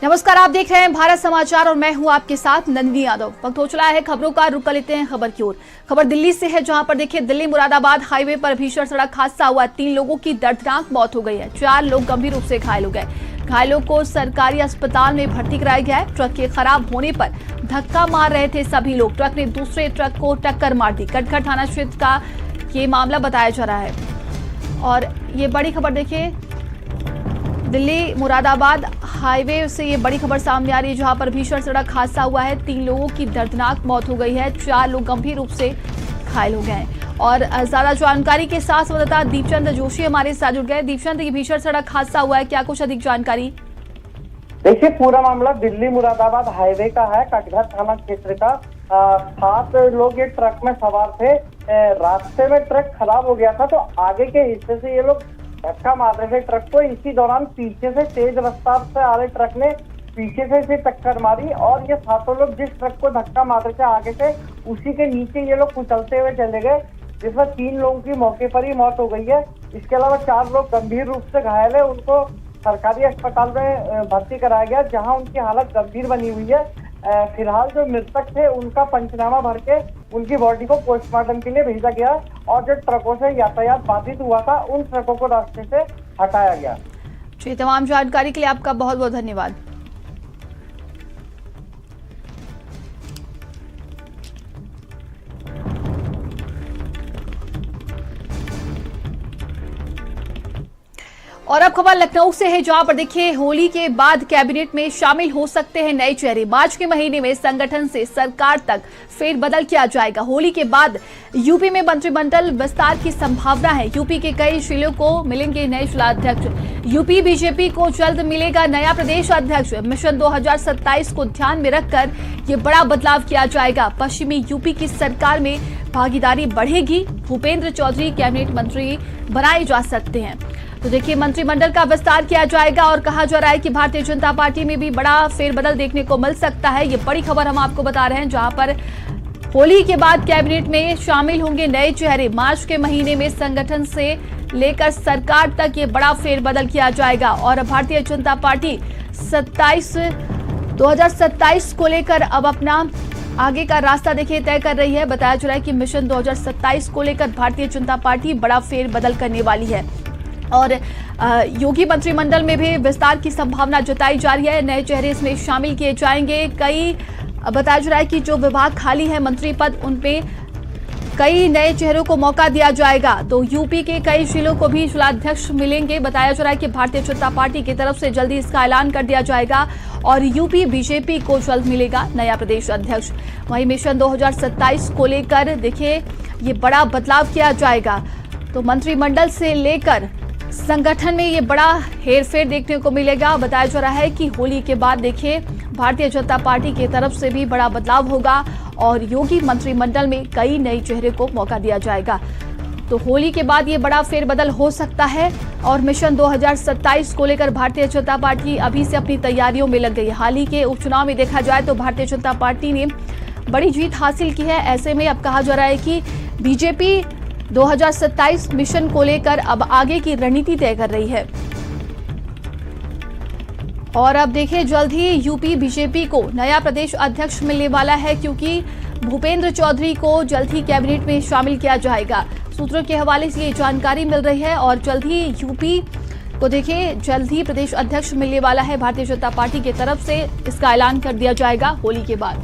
नमस्कार, आप देख रहे हैं भारत समाचार और मैं हूं आपके साथ नंदिनी यादव। वक्त हो चला है खबरों का, रुक कर लेते हैं खबर की ओर। खबर दिल्ली से है, जहां पर देखिए दिल्ली मुरादाबाद हाईवे पर भीषण सड़क हादसा हुआ। 3 लोगों की दर्दनाक मौत हो गई है। 4 लोग गंभीर रूप से घायल हो गए। घायलों को सरकारी अस्पताल में भर्ती कराया गया है। ट्रक के खराब होने पर धक्का मार रहे थे सभी लोग। ट्रक ने दूसरे ट्रक को टक्कर मार दी। कटघर थाना क्षेत्र का ये मामला बताया जा रहा है। और ये बड़ी खबर देखिए, दिल्ली मुरादाबाद हाईवे से ये बड़ी खबर सामने आ रही है, जहां पर भीषण सड़क हादसा हुआ है। 3 लोगों की दर्दनाक मौत हो गई है। 4 लोग गंभीर रूप से घायल हो गए हैं। और ज्यादा जानकारी के साथ संवाददाता दीपचंद जोशी हमारे साथ जुड़ गए। दीपचंद, ये भीषण सड़क हादसा हुआ है, क्या कुछ अधिक जानकारी? देखिए, पूरा मामला दिल्ली मुरादाबाद हाईवे का है, कटघर थाना क्षेत्र का। 7 लोग ये ट्रक में सवार थे। रास्ते में ट्रक खराब हो गया था, तो आगे के हिस्से से ये लोग धक्का मार रहे थे ट्रक को। इसी दौरान पीछे से तेज रफ्तार से आ रहे ट्रक ने पीछे से इसे टक्कर मारी और ये 7 लोग जिस ट्रक को धक्का मार रहे थे आगे से, उसी के नीचे ये लोग कुचलते हुए चले गए, जिसमें 3 लोगों की मौके पर ही मौत हो गई है। इसके अलावा 4 लोग गंभीर रूप से घायल है। उनको सरकारी अस्पताल में भर्ती कराया गया, जहाँ उनकी हालत गंभीर बनी हुई है। फिलहाल जो मृतक थे उनका पंचनामा भर के उनकी बॉडी को पोस्टमार्टम के लिए भेजा गया और जो ट्रकों से यातायात बाधित हुआ था उन ट्रकों को रास्ते से हटाया गया। जी, तमाम जानकारी के लिए आपका बहुत बहुत धन्यवाद। और अब खबर लखनऊ से है, जहां पर देखिए होली के बाद कैबिनेट में शामिल हो सकते हैं नए चेहरे। मार्च के महीने में संगठन से सरकार तक फेरबदल किया जाएगा। होली के बाद यूपी में मंत्रिमंडल विस्तार की संभावना है। यूपी के कई जिलों को मिलेंगे नए जिलाध्यक्ष। यूपी बीजेपी को जल्द मिलेगा नया प्रदेश अध्यक्ष। मिशन 2027 को ध्यान में रखकर ये बड़ा बदलाव किया जाएगा। पश्चिमी यूपी की सरकार में भागीदारी बढ़ेगी। भूपेंद्र चौधरी कैबिनेट मंत्री बनाए जा सकते हैं। तो देखिए, मंत्रिमंडल का विस्तार किया जाएगा और कहा जा रहा है कि भारतीय जनता पार्टी में भी बड़ा फेरबदल देखने को मिल सकता है। ये बड़ी खबर हम आपको बता रहे हैं, जहां पर होली के बाद कैबिनेट में शामिल होंगे नए चेहरे। मार्च के महीने में संगठन से लेकर सरकार तक ये बड़ा फेरबदल किया जाएगा और भारतीय जनता पार्टी 2027 को लेकर अब अपना आगे का रास्ता देखिए तय कर रही है। बताया जा रहा है कि मिशन 2027 को लेकर भारतीय जनता पार्टी बड़ा फेरबदल करने वाली है और योगी मंत्रिमंडल में भी विस्तार की संभावना जताई जा रही है। नए चेहरे इसमें शामिल किए जाएंगे। कई बताया जा रहा है कि जो विभाग खाली है मंत्री पद, उनपे कई नए चेहरों को मौका दिया जाएगा। तो यूपी के कई जिलों को भी जिलाध्यक्ष मिलेंगे। बताया जा रहा है कि भारतीय जनता पार्टी की तरफ से जल्दी इसका ऐलान कर दिया जाएगा और यूपी बीजेपी को जल्द मिलेगा नया प्रदेश अध्यक्ष। वहीं मिशन 2027 को लेकर देखिए ये बड़ा बदलाव किया जाएगा। तो मंत्रिमंडल से लेकर संगठन में ये बड़ा हेरफेर देखने को मिलेगा। बताया जा रहा है कि होली के बाद देखिए भारतीय जनता पार्टी की तरफ से भी बड़ा बदलाव होगा और योगी मंत्रिमंडल में कई नए चेहरे को मौका दिया जाएगा। तो होली के बाद ये बड़ा फेरबदल हो सकता है और मिशन 2027 को लेकर भारतीय जनता पार्टी अभी से अपनी तैयारियों में लग गई है। हाल ही के उपचुनाव में देखा जाए तो भारतीय जनता पार्टी ने बड़ी जीत हासिल की है। ऐसे में अब कहा जा रहा है कि बीजेपी 2027 मिशन को लेकर अब आगे की रणनीति तय कर रही है। और अब देखिए जल्द ही यूपी बीजेपी को नया प्रदेश अध्यक्ष मिलने वाला है, क्योंकि भूपेंद्र चौधरी को जल्द ही कैबिनेट में शामिल किया जाएगा। सूत्रों के हवाले से ये जानकारी मिल रही है और जल्द ही यूपी को देखिए जल्द ही प्रदेश अध्यक्ष मिलने वाला है। भारतीय जनता पार्टी की तरफ से इसका ऐलान कर दिया जाएगा होली के बाद।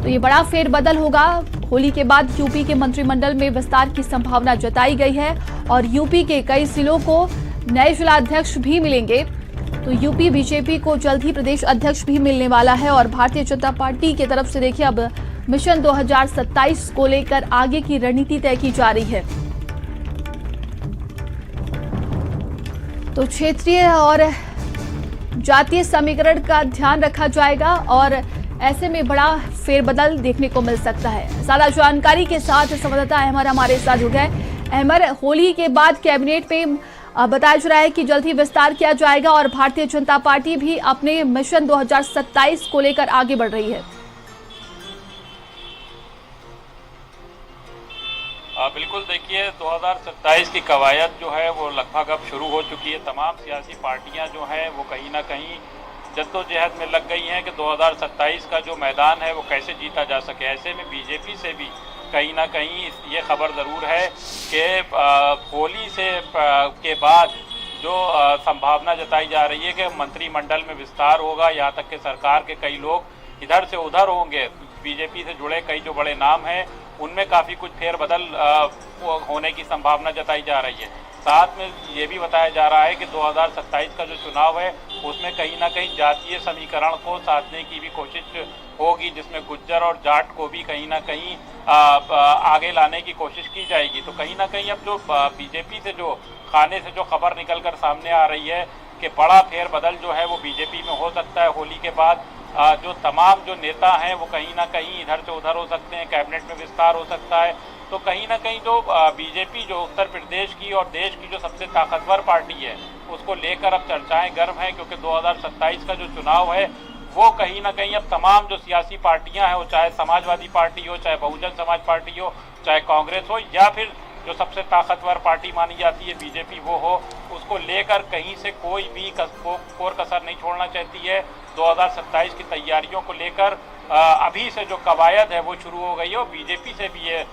तो ये बड़ा फेरबदल होगा। होली के बाद यूपी के मंत्रिमंडल में विस्तार की संभावना जताई गई है और यूपी के कई जिलों को नए जिलाध्यक्ष भी मिलेंगे। तो यूपी बीजेपी को जल्द ही प्रदेश अध्यक्ष भी मिलने वाला है और भारतीय जनता पार्टी की तरफ से देखिए अब मिशन 2027 को लेकर आगे की रणनीति तय की जा रही है। तो क्षेत्रीय और जातीय समीकरण का ध्यान रखा जाएगा और ऐसे में बड़ा फेरबदल देखने को मिल सकता है। ज्यादा जानकारी के साथ संवाददाता अहमर हमारे साथ जुड़ गए। अहमर, होली के बाद कैबिनेट पे बताया जा रहा है कि जल्द ही विस्तार किया जाएगा और भारतीय जनता पार्टी भी अपने मिशन 2027 को लेकर आगे बढ़ रही है। बिल्कुल, देखिए 2027 की कवायद जो है वो लगभग अब शुरू हो चुकी है। तमाम सियासी पार्टियां जो हैं वो कहीं ना कहीं जद्दोजहद में लग गई हैं कि 2027 का जो मैदान है वो कैसे जीता जा सके। ऐसे में बीजेपी से भी कहीं ना कहीं ये खबर ज़रूर है कि होली से के बाद जो संभावना जताई जा रही है कि मंत्रिमंडल में विस्तार होगा, यहाँ तक कि सरकार के कई लोग इधर से उधर होंगे। बीजेपी से जुड़े कई जो बड़े नाम हैं उनमें काफ़ी कुछ फेरबदल होने की संभावना जताई जा रही है। साथ में ये भी बताया जा रहा है कि 2027 का जो चुनाव है उसमें कहीं ना कहीं जातीय समीकरण को साधने की भी कोशिश होगी, जिसमें गुज्जर और जाट को भी कहीं ना कहीं आगे लाने की कोशिश की जाएगी। तो कहीं ना कहीं अब जो बीजेपी से जो खाने से जो खबर निकल कर सामने आ रही है कि बड़ा फेरबदल जो है वो बीजेपी में हो सकता है होली के बाद। जो तमाम जो नेता हैं वो कहीं ना कहीं इधर से उधर हो सकते हैं, कैबिनेट में विस्तार हो सकता है। तो कहीं ना कहीं जो बीजेपी जो उत्तर प्रदेश की और देश की जो सबसे ताकतवर पार्टी है उसको लेकर अब चर्चाएं गर्म हैं, क्योंकि 2027 का जो चुनाव है वो कहीं ना कहीं अब तमाम जो सियासी पार्टियां हैं, वो चाहे समाजवादी पार्टी हो, चाहे बहुजन समाज पार्टी हो, चाहे कांग्रेस हो, या फिर जो सबसे ताकतवर पार्टी मानी जाती है बीजेपी वो हो, उसको लेकर कहीं से कोई भी कोर कसर नहीं छोड़ना चाहती है। 2027 की तैयारियों को लेकर अभी से जो कवायद है वो शुरू हो गई है और बीजेपी से भी ये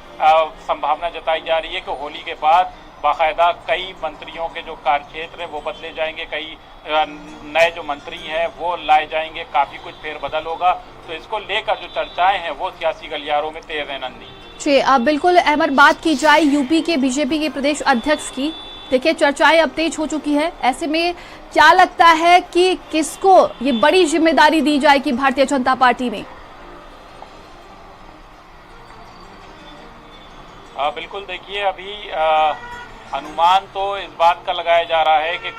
संभावना जताई जा रही है कि होली के बाद बाकायदा कई मंत्रियों के जो कार्यक्षेत्र है वो बदले जाएंगे, कई नए जो मंत्री हैं वो लाए जाएंगे, काफ़ी कुछ फेरबदल होगा। तो इसको लेकर जो चर्चाएं हैं वो सियासी गलियारों में तेज है। नंदी जी, अब बिल्कुल अहमद, बात की जाए यूपी के बीजेपी के प्रदेश अध्यक्ष की, देखिए चर्चाएं अब तेज हो चुकी है। ऐसे में क्या लगता है कि किसको ये बड़ी जिम्मेदारी दी जाएगी भारतीय जनता पार्टी में? बिल्कुल, देखिए अभी अनुमान तो इस बात का लगाया जा रहा है कि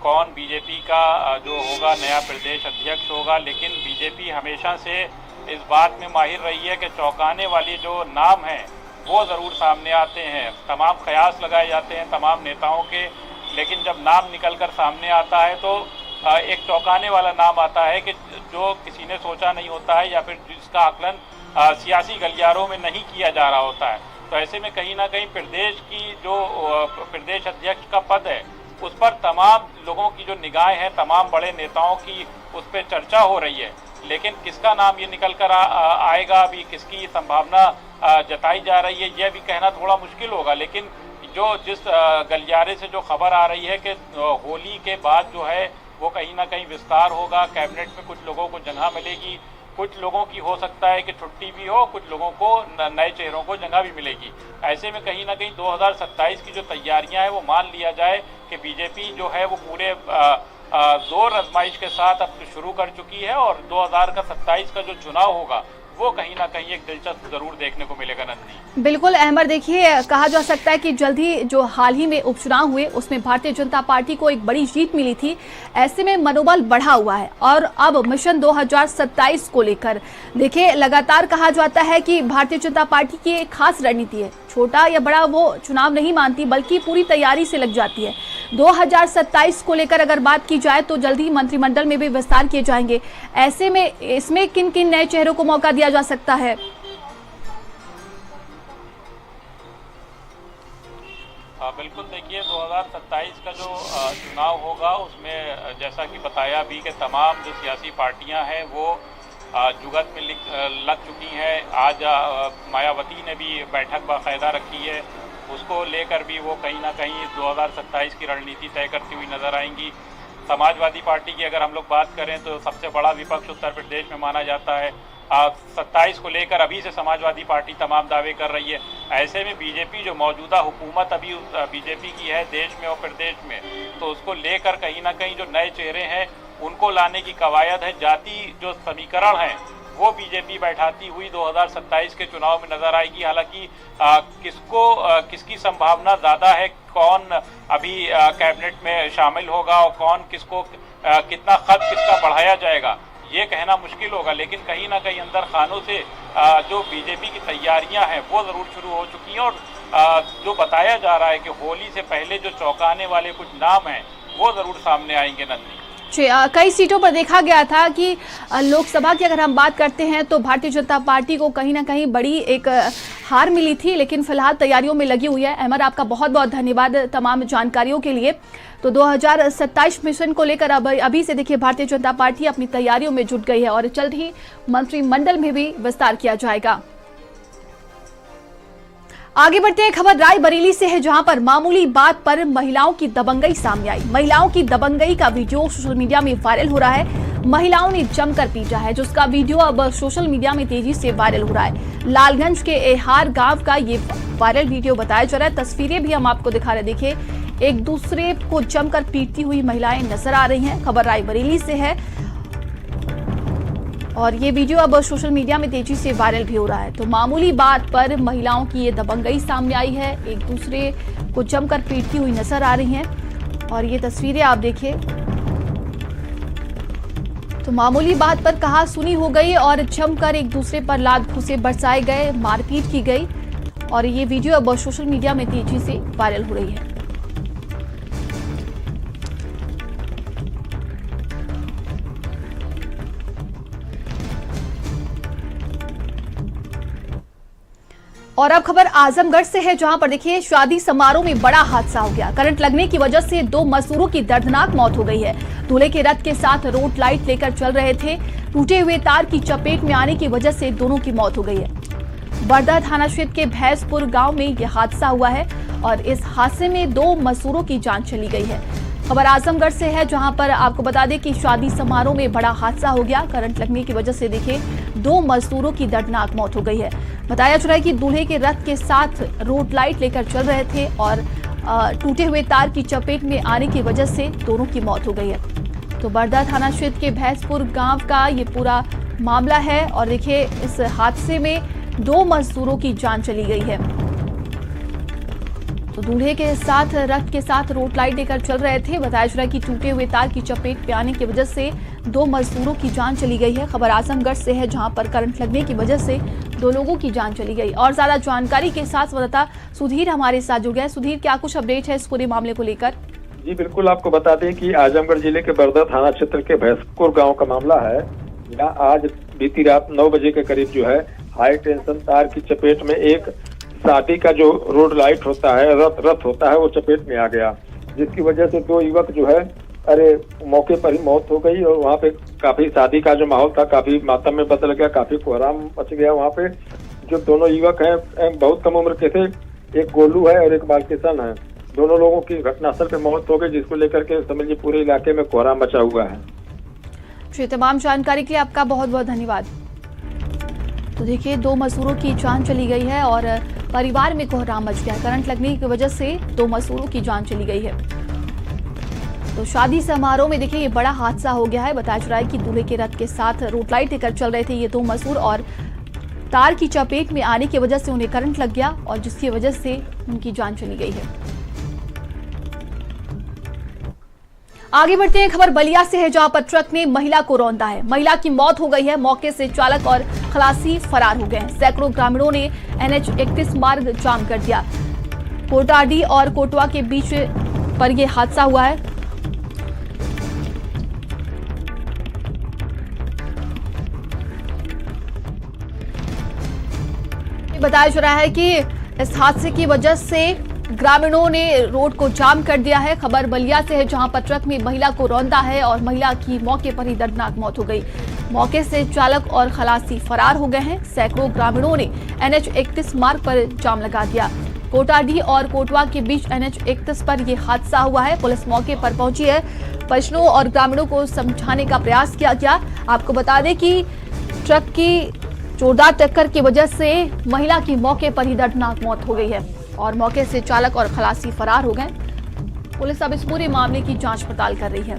कौन बीजेपी का जो होगा नया प्रदेश अध्यक्ष होगा, लेकिन बीजेपी हमेशा से इस बात में माहिर रही है कि चौंकाने वाली जो नाम हैं वो ज़रूर सामने आते हैं। तमाम कयास लगाए जाते हैं तमाम नेताओं के, लेकिन जब नाम निकल कर सामने आता है तो एक चौंकाने वाला नाम आता है कि जो किसी ने सोचा नहीं होता है या फिर जिसका आकलन सियासी गलियारों में नहीं किया जा रहा होता है। तो ऐसे में कहीं ना कहीं प्रदेश की जो प्रदेश अध्यक्ष का पद है उस पर तमाम लोगों की जो निगाहें हैं, तमाम बड़े नेताओं की उस पर चर्चा हो रही है। लेकिन किसका नाम ये निकल कर आएगा, अभी किसकी संभावना जताई जा रही है, यह भी कहना थोड़ा मुश्किल होगा। लेकिन जो जिस गलियारे से जो खबर आ रही है कि होली के बाद जो है वो कहीं ना कहीं विस्तार होगा, कैबिनेट में कुछ लोगों को जगह मिलेगी, कुछ लोगों की हो सकता है कि छुट्टी भी हो, कुछ लोगों को नए चेहरों को जगह भी मिलेगी। ऐसे में कहीं ना कहीं 2027 की जो तैयारियां हैं वो मान लिया जाए कि बीजेपी जो है वो पूरे जोर आजमाइश के साथ अब शुरू कर चुकी है और 2027 का जो चुनाव होगा वो कहीं ना कहीं एक दिलचस्प जरूर देखने को मिलेगा। नंदी बिल्कुल अहमद, देखिए कहा जा सकता है कि जल्द ही जो हाल ही में उपचुनाव हुए उसमें भारतीय जनता पार्टी को एक बड़ी जीत मिली थी। ऐसे में मनोबल बढ़ा हुआ है और अब मिशन 2027 को लेकर देखिए लगातार कहा जाता है कि भारतीय जनता पार्टी की एक खास रणनीति है, छोटा या बड़ा वो चुनाव नहीं मानती बल्कि पूरी तैयारी से लग जाती है। 2027 को लेकर अगर बात की जाए तो जल्द ही मंत्रिमंडल में भी विस्तार किए जाएंगे। ऐसे में इसमें किन किन नए चेहरों को मौका दिया जा सकता है? बिल्कुल, देखिए 2027 का जो चुनाव होगा उसमें जैसा कि बताया भी कि तमाम जो सियासी पार्टियां हैं वो जुगत में लग चुकी हैं। आज मायावती ने भी बैठक बाकायदा रखी है, उसको लेकर भी वो कहीं ना कहीं 2027 की रणनीति तय करती हुई नजर आएंगी। समाजवादी पार्टी की अगर हम लोग बात करें तो सबसे बड़ा विपक्ष उत्तर प्रदेश में माना जाता है। 27 को लेकर अभी से समाजवादी पार्टी तमाम दावे कर रही है। ऐसे में बीजेपी जो मौजूदा हुकूमत अभी बीजेपी की है देश में और प्रदेश में, तो उसको लेकर कहीं ना कहीं जो नए चेहरे हैं उनको लाने की कवायद है। जाति जो समीकरण है वो बीजेपी बैठाती हुई 2027 के चुनाव में नजर आएगी। हालांकि किसकी संभावना ज़्यादा है, कौन अभी कैबिनेट में शामिल होगा और कौन किसको कितना खत किसका बढ़ाया जाएगा ये कहना मुश्किल होगा। लेकिन कहीं ना कहीं अंदर खानों से जो बीजेपी की तैयारियां हैं वो ज़रूर शुरू हो चुकी हैं और जो बताया जा रहा है कि होली से पहले जो चौंकाने वाले कुछ नाम हैं वो ज़रूर सामने आएंगे। नंदी कई सीटों पर देखा गया था कि लोकसभा की अगर हम बात करते हैं तो भारतीय जनता पार्टी को कहीं ना कहीं बड़ी एक हार मिली थी, लेकिन फिलहाल तैयारियों में लगी हुई है। अहमद, आपका बहुत बहुत धन्यवाद तमाम जानकारियों के लिए। तो 2027 मिशन को लेकर अब अभी से देखिए भारतीय जनता पार्टी अपनी तैयारियों में जुट गई है और जल्द ही मंत्रिमंडल में भी विस्तार किया जाएगा। आगे बढ़ते हैं, खबर रायबरेली से है, जहां पर मामूली बात पर महिलाओं की दबंगई सामने आई। महिलाओं की दबंगई का वीडियो सोशल मीडिया में वायरल हो रहा है। महिलाओं ने जमकर पीटा है, जिसका वीडियो अब सोशल मीडिया में तेजी से वायरल हो रहा है। लालगंज के एहार गांव का ये वायरल वीडियो बताया जा रहा है। तस्वीरें भी हम आपको दिखा रहे हैं। देखिए, एक दूसरे को जमकर पीटती हुई महिलाएं नजर आ रही हैं। खबर रायबरेली से है और ये वीडियो अब सोशल मीडिया में तेजी से वायरल भी हो रहा है। तो मामूली बात पर महिलाओं की ये दबंगई सामने आई है, एक दूसरे को जमकर पीटती हुई नजर आ रही हैं और ये तस्वीरें आप देखिए। तो मामूली बात पर कहा सुनी हो गई और जमकर एक दूसरे पर लात घूंसे बरसाए गए, मारपीट की गई और ये वीडियो अब सोशल मीडिया में तेजी से वायरल हो रही है। और अब खबर आजमगढ़ से है, जहां पर देखिए शादी समारोह में बड़ा हादसा हो गया। करंट लगने की वजह से 2 मजदूरों की दर्दनाक मौत हो गई है। दूल्हे के रथ के साथ रोड लाइट लेकर चल रहे थे, टूटे हुए तार की चपेट में आने की वजह से दोनों की मौत हो गई है। बरदा थाना क्षेत्र के भैंसपुर गांव में यह हादसा हुआ है और इस हादसे में 2 मजदूरों की जान चली गई है। खबर आजमगढ़ से है, जहां पर आपको बता दें कि शादी समारोह में बड़ा हादसा हो गया। करंट लगने की वजह से देखिए 2 मजदूरों की दर्दनाक मौत हो गई है। बताया जा रहा है कि दूल्हे के रथ के साथ रोड लाइट लेकर चल रहे थे और टूटे हुए तार की चपेट में आने की वजह से दोनों की मौत हो गई है। तो बरदा थाना क्षेत्र के भैंसपुर गांव का ये पूरा मामला है और देखिए इस हादसे में 2 मजदूरों की जान चली गई है। तो दूल्हे के साथ रथ के साथ रोड लाइट लेकर चल रहे थे। बताया जा रहा है कि टूटे हुए तार की चपेट में आने की वजह से 2 मजदूरों की जान चली गई है। खबर आजमगढ़ से है, जहां पर करंट लगने की वजह से 2 लोगों की जान चली गई। और ज्यादा जानकारी के साथ संवाददाता सुधीर हमारे साथ जुड़ गया। सुधीर, क्या कुछ अपडेट है इस पूरे मामले को लेकर? जी बिल्कुल, आपको बता दें कि आजमगढ़ जिले के बरदा थाना क्षेत्र के भैंसपुर गांव का मामला है। यहाँ आज बीती रात 9 बजे के करीब जो है हाई टेंशन तार की चपेट में एक शादी का जो रोड लाइट होता है, रथ होता है, वो चपेट में आ गया, जिसकी वजह से 2 युवक जो है मौके पर ही मौत हो गई। और वहाँ पे काफी शादी का जो माहौल था काफी मातम में बदल गया, काफी कोहराम मच गया। वहाँ पे जो दोनों युवक हैं बहुत कम उम्र के थे, एक गोलू है और एक बालकिशन है। दोनों लोगों की घटनास्थल पे मौत हो गई, जिसको लेकर के समझिए पूरे इलाके में कोहराम मचा हुआ है। जी, तमाम जानकारी के लिए आपका बहुत बहुत धन्यवाद। तो देखिए 2 मजदूरों की जान चली गई है और परिवार में कोहराम मच गया। करंट लगने की वजह से 2 मजदूरों की जान चली गई है। तो शादी समारोह में देखिए ये बड़ा हादसा हो गया है। बताया जा रहा है कि दूल्हे के रथ के साथ रोड लाइट लेकर चल रहे थे ये 2 मजदूर और तार की चपेट में आने की वजह से उन्हें करंट लग गया और जिसकी वजह से उनकी जान चली गई है। आगे बढ़ते हैं, खबर बलिया से है, जहां पर ट्रक ने महिला को रौंदा है। महिला की मौत हो गई है। मौके से चालक और खलासी फरार हो गए हैं। सैकड़ों ग्रामीणों ने NH 31 मार्ग जाम कर दिया। कोटाडी और कोटवा के बीच पर यह हादसा हुआ है। बताया जा रहा है कि इस हादसे की वजह से ग्रामीणों ने रोड को जाम कर दिया है। खबर बलिया से है, जहां पर ट्रक में महिला को रौंदा है और महिला की मौके पर ही दर्दनाक मौत हो गई। मौके से चालक और खलासी फरार हो गए हैं। सैकड़ों ग्रामीणों ने NH 31 मार्ग पर जाम लगा दिया। कोटाडी और कोटवा के बीच NH 31 पर यह हादसा हुआ है। पुलिस मौके पर पहुंची है। परिजनों और ग्रामीणों को समझाने का प्रयास किया गया। आपको बता दें कि ट्रक की जोरदार टक्कर की वजह से महिला की मौके पर ही दर्दनाक मौत हो गई है और मौके से चालक और खलासी फरार हो गए। पुलिस अब इस पूरे मामले की जांच पड़ताल कर रही है।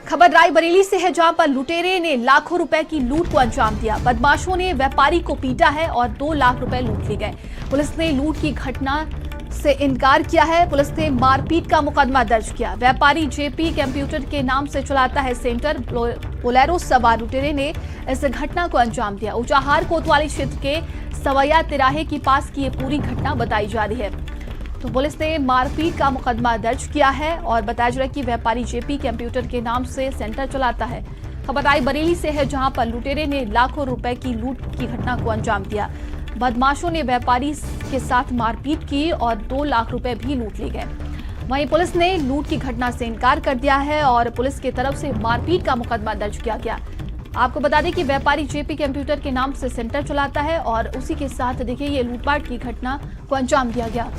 खबर रायबरेली से है, जहां पर लुटेरे ने लाखों रुपए की लूट को अंजाम दिया। बदमाशों ने व्यापारी को पीटा है और 2 लाख रुपए लूट लिए गए। पुलिस ने लूट की घटना से इनकार किया है। पुलिस ने मारपीट का मुकदमा दर्ज किया। व्यापारी JP कंप्यूटर के नाम से चलाता है सेंटर। बोलेरो सवार लुटेरे ने इस घटना को अंजाम दिया। ऊंचाहार कोतवाली क्षेत्र के सवैया तिराहे के पास की ये पूरी घटना बताई जा रही है। तो पुलिस ने मारपीट का मुकदमा दर्ज किया है और बताया जा रहा है कि व्यापारी JP कंप्यूटर के नाम से सेंटर चलाता है। खबर आई बरेली से है, जहां पर लुटेरे ने लाखों रुपए की लूट की घटना को अंजाम दिया। बदमाशों ने व्यापारी के साथ मारपीट की और 2 लाख रुपए भी लूट लिए गए। वहीं पुलिस ने लूट की घटना से इनकार कर दिया है और पुलिस की तरफ से मारपीट का मुकदमा दर्ज किया गया। आपको बता दें कि व्यापारी जेपी कंप्यूटर के नाम से सेंटर चलाता है और उसी के साथ देखिए ये लूटपाट की घटना को अंजाम दिया गया।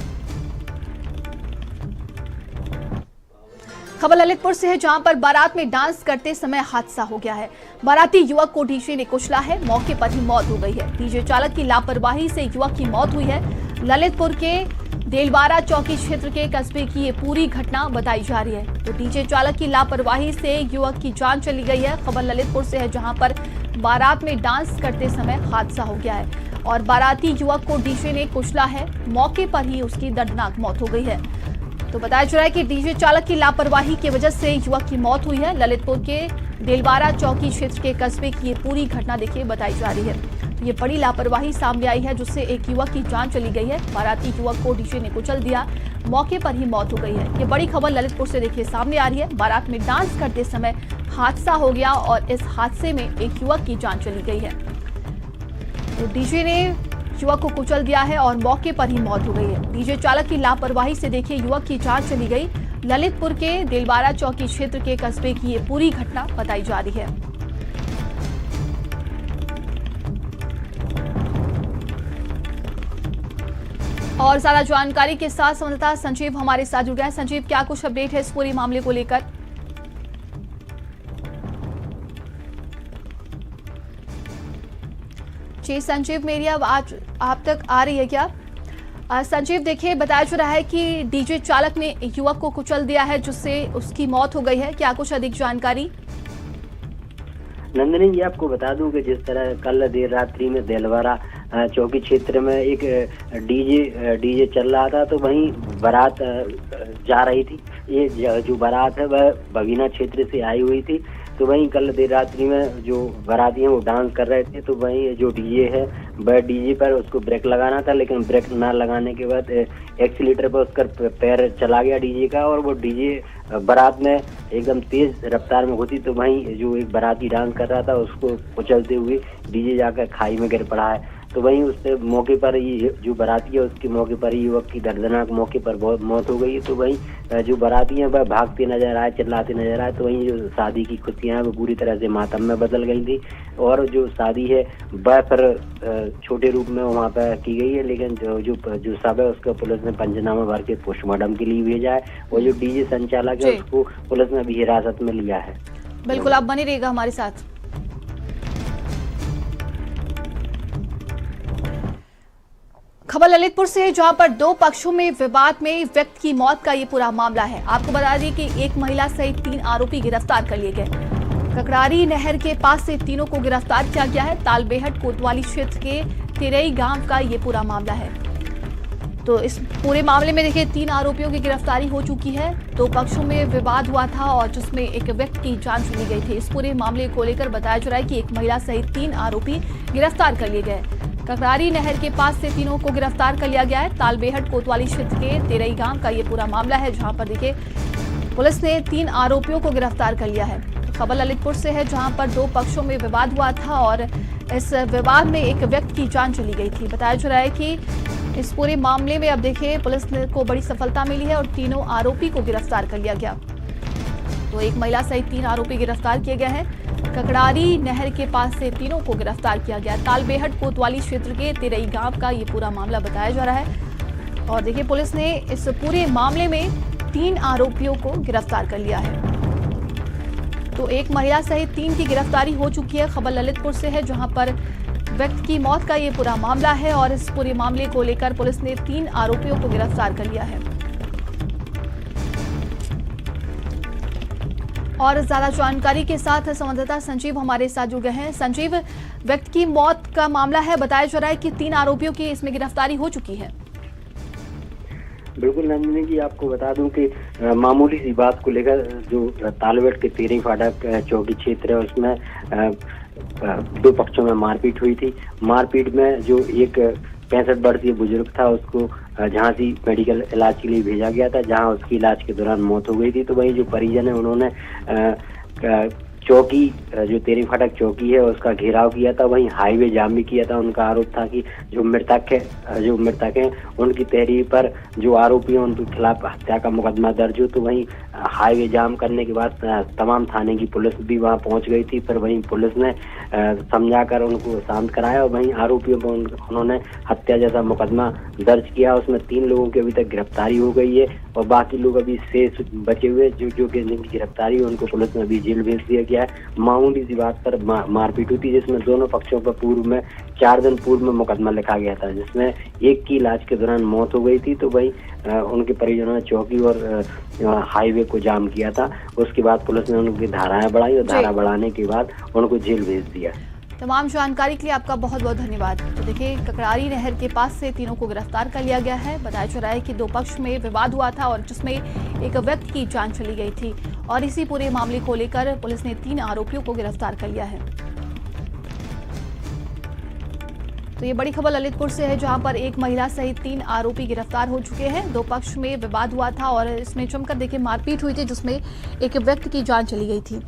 खबर ललितपुर से है, जहां पर बारात में डांस करते समय हादसा हो गया है। बाराती युवक को डीजे ने कुचला है, मौके पर ही मौत हो गई है। डीजे चालक की लापरवाही से युवक की मौत हुई है। ललितपुर के देलवारा चौकी क्षेत्र के कस्बे की ये पूरी घटना बताई जा रही है। तो डीजे चालक की लापरवाही से युवक की जान चली गई है। खबर ललितपुर से है, जहां पर बारात में डांस करते समय हादसा हो गया है और बाराती युवक को डीजे ने कुचला है, मौके पर ही उसकी दर्दनाक मौत हो गई है। तो बताया जा रहा है कि डीजे चालक की लापरवाही की वजह से युवक की मौत हुई है। ललितपुर के देलवारा चौकी क्षेत्र के कस्बे की ये पूरी घटना देखिए बताई जा रही है। ये बड़ी लापरवाही सामने आई है, जिससे एक युवक की जान चली गई है। बाराती युवक को डीजे ने कुचल दिया, मौके पर ही मौत हो गई है। ये बड़ी खबर ललितपुर से देखिए सामने आ रही है। बारात में डांस करते समय हादसा हो गया और इस हादसे में एक युवक की जान चली गई है। तो डीजे ने युवक को कुचल दिया है और मौके पर ही मौत हो गई है। डीजे चालक की लापरवाही से देखिए युवक की जान चली गई। ललितपुर के देलवारा चौकी क्षेत्र के कस्बे की ये पूरी घटना बताई जा रही है। और ज्यादा जानकारी के साथ संवाददाता संजीव हमारे साथ जुड़ गए हैं। संजीव, क्या कुछ अपडेट है इस पूरे मामले को लेकर? जी संजीव, मेरी आवाज आप तक आ रही है क्या? संजीव, देखिए बताया जा रहा है कि डीजे चालक ने युवक को कुचल दिया है, जिससे उसकी मौत हो गई है। क्या कुछ अधिक जानकारी? नंदिनी जी, आपको बता दूं कि जिस तरह कल देर रात्रि में देलवारा चौकी क्षेत्र में एक डीजे चल रहा था, तो वहीं बारात जा रही थी। ये जो बारात है वह बगीना क्षेत्र से आई हुई थी। तो वहीं कल देर रात्रि में जो बाराती हैं वो डांस कर रहे थे। तो वहीं जो डीजे है वह डीजे पर उसको ब्रेक लगाना था, लेकिन ब्रेक ना लगाने के बाद एक्सीलेटर पर उसका पैर चला गया डीजे का, और वो डीजे बारात में एकदम तेज रफ्तार में होती। तो वहीं जो एक बाराती डांस कर रहा था उसको कुचलते हुए डीजे जाकर खाई में गिर पड़ा है। तो वहीं उससे मौके पर ही जो बाराती है उसकी मौके पर ही युवक की दर्दनाक मौके पर बहुत मौत हो गई। तो वहीं जो बाराती हैं वह भागते नजर आए, चिल्लाते नजर आए। तो वहीं जो शादी की खुशियां हैं वो पूरी तरह से मातम में बदल गई थी, और जो शादी है वह फिर छोटे रूप में वहाँ पर की गई है। लेकिन जो शव है उसका पुलिस ने पंचनामा भर के पोस्टमार्टम के लिए भेजा है, और जो डीजे संचालक है उसको पुलिस ने भी हिरासत में लिया है। बिल्कुल, आप बने रहिएगा हमारे साथ। खबर ललितपुर से है, जहां पर 2 पक्षों में विवाद में व्यक्ति की मौत का ये पूरा मामला है। आपको बता दें कि एक महिला सहित 3 आरोपी गिरफ्तार कर लिए गए। ककरारी नहर के पास से तीनों को गिरफ्तार किया गया है। तालबेहट कोतवाली क्षेत्र के तिरई गांव का ये पूरा मामला है। तो इस पूरे मामले में देखिए 3 आरोपियों की गिरफ्तारी हो चुकी है। 2 पक्षों में विवाद हुआ था और जिसमें एक व्यक्ति की जान चली गई थी। इस पूरे मामले को लेकर बताया जा रहा है कि एक महिला सहित 3 आरोपी गिरफ्तार कर लिए गए। ककरारी नहर के पास से तीनों को गिरफ्तार कर लिया गया है। तालबेहट कोतवाली क्षेत्र के तिरई गांव का ये पूरा मामला है, जहां पर देखिए पुलिस ने 3 आरोपियों को गिरफ्तार कर लिया है। खबर ललितपुर से है, जहां पर 2 पक्षों में विवाद हुआ था और इस विवाद में एक व्यक्ति की जान चली गई थी। बताया जा रहा है कि इस पूरे मामले में अब देखिए पुलिस को बड़ी सफलता मिली है और तीनों आरोपी को गिरफ्तार कर लिया गया। तो एक महिला सहित 3 आरोपी गिरफ्तार किए गए हैं। ककरारी नहर के पास से तीनों को गिरफ्तार किया गया। तालबेहट कोतवाली क्षेत्र के तिरई गांव का ये पूरा मामला बताया जा रहा है और देखिए पुलिस ने इस पूरे मामले में 3 आरोपियों को गिरफ्तार कर लिया है। तो एक महिला सहित 3 की गिरफ्तारी हो चुकी है। खबर ललितपुर से है, जहां पर व्यक्ति की मौत का ये पूरा मामला है और इस पूरे मामले को लेकर पुलिस ने 3 आरोपियों को गिरफ्तार कर लिया है। और ज्यादा जानकारी के साथ संवाददाता संजीव हमारे साथ जुड़ गए हैं। संजीव, व्यक्ति की मौत का मामला है, बताया जा रहा है कि 3 आरोपियों की इसमें गिरफ्तारी हो चुकी है। बिल्कुल नंदिनी जी, आपको बता दूं कि मामूली सी बात को लेकर जो तालबेहट के तिरई फाटक चौकी क्षेत्र है उसमें 2 पक्षों में मारपीट हुई थी। मारपीट में जो एक 65 वर्षीय बुजुर्ग था उसको झांसी मेडिकल इलाज के लिए भेजा गया था, जहां उसकी इलाज के दौरान मौत हो गई थी। तो वही जो परिजन है उन्होंने चौकी जो तेरी फाटक चौकी है उसका घेराव किया था, वहीं हाईवे जाम भी किया था। उनका आरोप था कि जो मृतक है उनकी तहरीर पर जो आरोपी हैं उनके खिलाफ हत्या का मुकदमा दर्ज हो। तो वहीं हाईवे जाम करने के बाद तमाम थाने की पुलिस भी वहां पहुंच गई थी, पर वहीं पुलिस ने समझाकर उनको शांत कराया और वहीं आरोपियों पर उन्होंने हत्या जैसा मुकदमा दर्ज किया। उसमें 3 लोगों की अभी तक गिरफ्तारी हो गई है और बाकी लोग अभी शेष बचे हुए जो कि जिनकी गिरफ्तारी है उनको पुलिस ने अभी जेल भेज दिया गया है। मामूली सी बात पर मारपीट हुई थी, जिसमें दोनों पक्षों पर पूर्व में 4 दिन पूर्व में मुकदमा लिखा गया था, जिसमें एक की इलाज के दौरान मौत हो गई थी। तो वहीं उनके परिजनों ने चौकी और हाईवे को जाम किया था। उसके बाद पुलिस ने उनकी धाराएं बढ़ाई और धारा बढ़ाने के बाद उनको जेल भेज दिया। तमाम जानकारी के लिए आपका बहुत बहुत धन्यवाद। तो देखिए, ककरारी नहर के पास से तीनों को गिरफ्तार कर लिया गया है। बताया जा रहा है कि 2 पक्ष में विवाद हुआ था और जिसमें एक व्यक्ति की जान चली गई थी और इसी पूरे मामले को लेकर पुलिस ने 3 आरोपियों को गिरफ्तार कर लिया है। तो ये बड़ी खबर ललितपुर से है, जहां पर एक महिला सहित 3 आरोपी गिरफ्तार हो चुके हैं। 2 पक्ष में विवाद हुआ था और इसमें जमकर देखिए मारपीट हुई थी, जिसमें एक व्यक्ति की जान चली गई थी।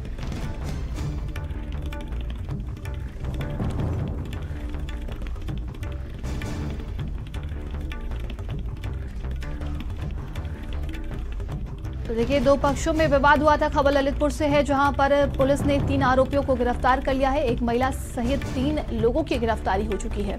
तो देखिए, 2 पक्षों में विवाद हुआ था। खबर ललितपुर से है, जहां पर पुलिस ने 3 आरोपियों को गिरफ्तार कर लिया है। एक महिला सहित 3 लोगों की गिरफ्तारी हो चुकी है।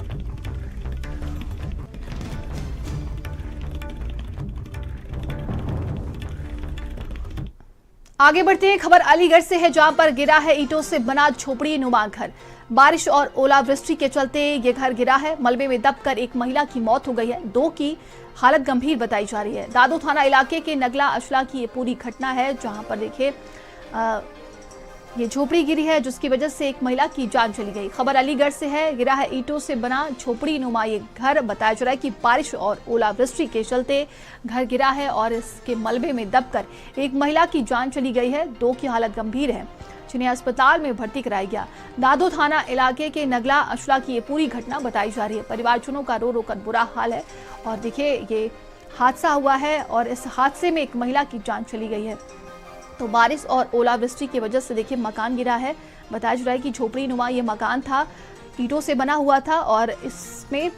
आगे बढ़ते हैं, खबर अलीगढ़ से है, जहां पर गिरा है ईंटों से बना झोपड़ी नुमा घर। बारिश और ओलावृष्टि के चलते ये घर गिरा है। मलबे में दबकर एक महिला की मौत हो गई है, 2 की हालत गंभीर बताई जा रही है। दादो थाना इलाके के नगला अचला की ये पूरी घटना है, जहां पर देखिए ये झोपड़ी गिरी है, जिसकी वजह से एक महिला की जान चली गई। खबर अलीगढ़ से है, गिरा है ईंटों से बना झोपड़ी नुमा ये घर। बताया जा रहा है कि बारिश और ओलावृष्टि के चलते घर गिरा है और इसके मलबे में दबकर एक महिला की जान चली गई है, 2 की हालत गंभीर है, जिन्हें अस्पताल में भर्ती कराया गया। दादो थाना इलाके के नगला अचला की ये पूरी घटना बताई जा रही है। परिवारजनों का रो रो कर बुरा हाल है और देखिए ये हादसा हुआ है और इस हादसे में एक महिला की जान चली गई है। तो बारिश और ओलावृष्टि की वजह से देखिए मकान गिरा है। बताया जा रहा है कि झोपड़ी नुमा ये मकान था, ईंटों से बना हुआ था और इसमें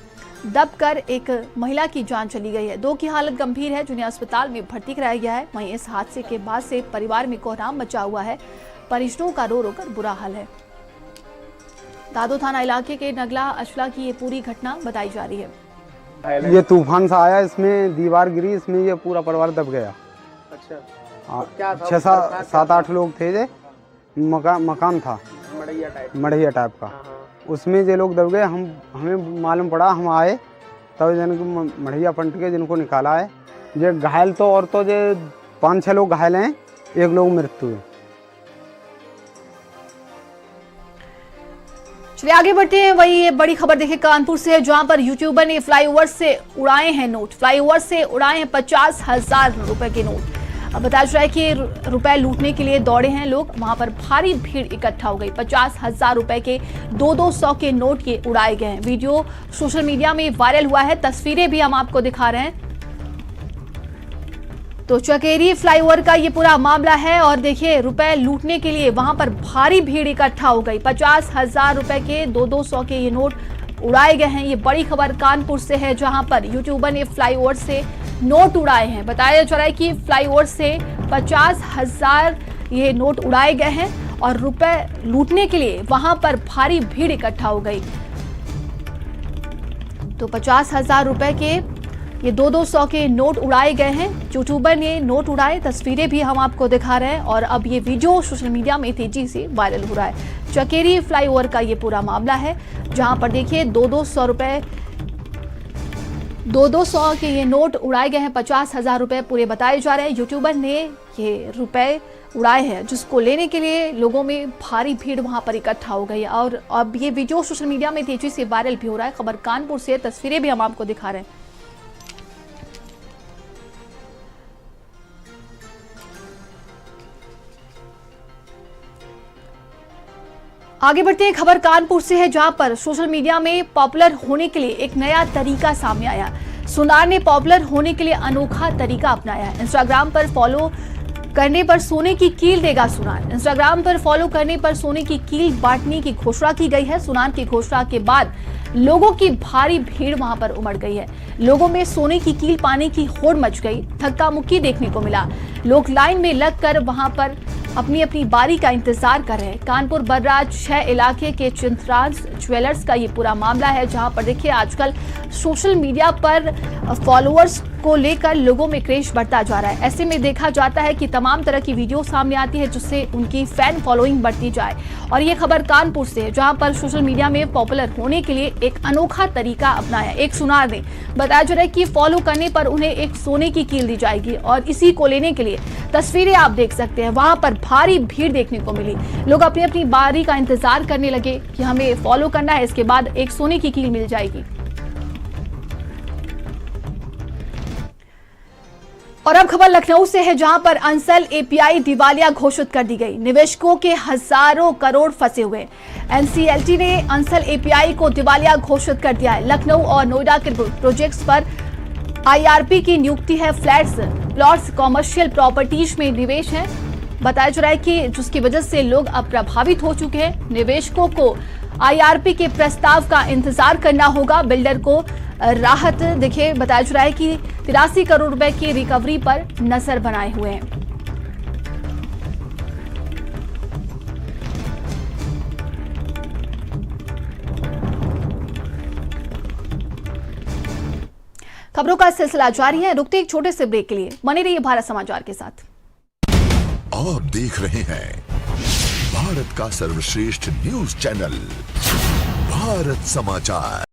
दबकर एक महिला की जान चली गई है, 2 की हालत गंभीर है, जिन्हें अस्पताल में भर्ती कराया गया है। वहीं इस हादसे के बाद से परिवार में कोहराम मचा हुआ है, परिजनों का रो रो कर बुरा हाल है। दादो थाना इलाके के नगला अचला की ये पूरी घटना बताई जा रही है। ये तूफान सा आया, इसमें दीवार गिरी, इसमें ये पूरा परिवार दब गया। अच्छा, 6-7-8 लोग थे। जे मकान था मढ़िया टाइप का, उसमें ये लोग दब गए। हमें मालूम पड़ा, हम आए तब जिनको मढ़िया पंट के जिनको निकाला है। ये घायल तो और तो ये 5-6 लोग घायल हैं, 1 लोग मृत्यु है। चलिए आगे बढ़ते हैं। वही ये बड़ी खबर देखिए कानपुर से है, जहां पर यूट्यूबर ने फ्लाईओवर से उड़ाए हैं नोट। फ्लाईओवर से उड़ाए हैं 50,000 रुपए के नोट। अब बताया जा रहा है कि रुपए लूटने के लिए दौड़े हैं लोग, वहां पर भारी भीड़ इकट्ठा हो गई। 50,000 रुपए के 200 के नोट ये उड़ाए गए हैं। वीडियो सोशल मीडिया में वायरल हुआ है, तस्वीरें भी हम आपको दिखा रहे हैं। तो चकेरी फ्लाईओवर का ये पूरा मामला है और देखिए रुपए लूटने के लिए वहां पर भारी भीड़ इकट्ठा हो गई। 50,000 रुपए के 200 के ये नोट उड़ाए गए हैं। ये बड़ी खबर कानपुर से है, जहां पर यूट्यूबर ने फ्लाईओवर से नोट उड़ाए हैं। बताया जा रहा है कि फ्लाईओवर से 50,000 ये नोट उड़ाए गए हैं और रुपए लूटने के लिए वहां पर भारी भीड़ इकट्ठा हो गई। तो 50,000 रुपए के ये 200 के नोट उड़ाए गए हैं। यूट्यूबर ने नोट उड़ाए, तस्वीरें भी हम आपको दिखा रहे हैं और अब ये वीडियो सोशल मीडिया में तेजी से वायरल हो रहा है। चकेरी फ्लाईओवर का ये पूरा मामला है, जहां पर देखिए 200 रुपए 200 के ये नोट उड़ाए गए हैं। 50,000 रुपए पूरे बताए जा रहे हैं। यूट्यूबर ने ये रुपए उड़ाए हैं, जिसको लेने के लिए लोगों में भारी भीड़ वहां पर इकट्ठा हो गई और अब ये वीडियो सोशल मीडिया में तेजी से वायरल भी हो रहा है। खबर कानपुर से, तस्वीरें भी हम आपको दिखा रहे हैं। आगे बढ़ते हैं, खबर कानपुर से है, जहां पर सोशल मीडिया में पॉपुलर होने के लिए एक नया तरीका सामने आया। सुनार ने पॉपुलर होने के लिए अनोखा तरीका अपनाया है। इंस्टाग्राम पर फॉलो करने पर सोने की कील देगा सुनान। इंस्टाग्राम पर फॉलो करने पर सोने की कील बांटने की घोषणा की गई है। सुनान की घोषणा के बाद लोगों की भारी भीड़ वहां पर उमड़ गई है। लोगों में सोने की कील पाने की होड़ मच गई। धक्का मुक्की देखने को मिला। लोग लाइन में लगकर वहां पर अपनी अपनी बारी का इंतजार कर रहे हैं। कानपुर बर्राज 6 इलाके के चिंतराज ज्वेलर्स का ये पूरा मामला है, जहां पर देखिए आजकल सोशल मीडिया पर फॉलोअर्स को लेकर लोगों में क्रेज बढ़ता जा रहा है। ऐसे में देखा जाता है कि तमाम तरह की वीडियो सामने आती है जिससे उनकी फैन फॉलोइंग बढ़ती जाए। और ये खबर कानपुर से है, जहां पर सोशल मीडिया में पॉपुलर होने के लिए एक अनोखा तरीका अपनाया। एक सुनार ने बताया जा रहा है कि फॉलो करने पर उन्हें एक सोने की कील दी जाएगी और इसी को लेने के लिए तस्वीरें आप देख सकते हैं। वहां पर भारी भीड़ देखने को मिली। लोग अपनी अपनी बारी का इंतजार करने लगे कि हमें फॉलो करना है, इसके बाद एक सोने की कील मिल जाएगी। और अब खबर लखनऊ से है, जहां पर अंसल एपीआई दिवालिया घोषित कर दी गई। निवेशकों के हजारों करोड़ फंसे हुए। एनसीएलटी ने अंसल एपीआई को दिवालिया घोषित कर दिया है। लखनऊ और नोएडा के प्रोजेक्ट्स पर आईआरपी की नियुक्ति है। फ्लैट्स, प्लॉट्स, कॉमर्शियल प्रॉपर्टीज में निवेश है। बताया जा रहा है कि जिसकी वजह से लोग अब प्रभावित हो चुके हैं। निवेशकों को आईआरपी के प्रस्ताव का इंतजार करना होगा। बिल्डर को राहत देखिए, बताया जा रहा है कि 83 करोड़ रुपए की रिकवरी पर नजर बनाए हुए हैं। खबरों का सिलसिला जारी है। रुकते एक छोटे से ब्रेक के लिए, बने रहिए भारत समाचार के साथ। आप देख रहे हैं भारत का सर्वश्रेष्ठ न्यूज चैनल भारत समाचार।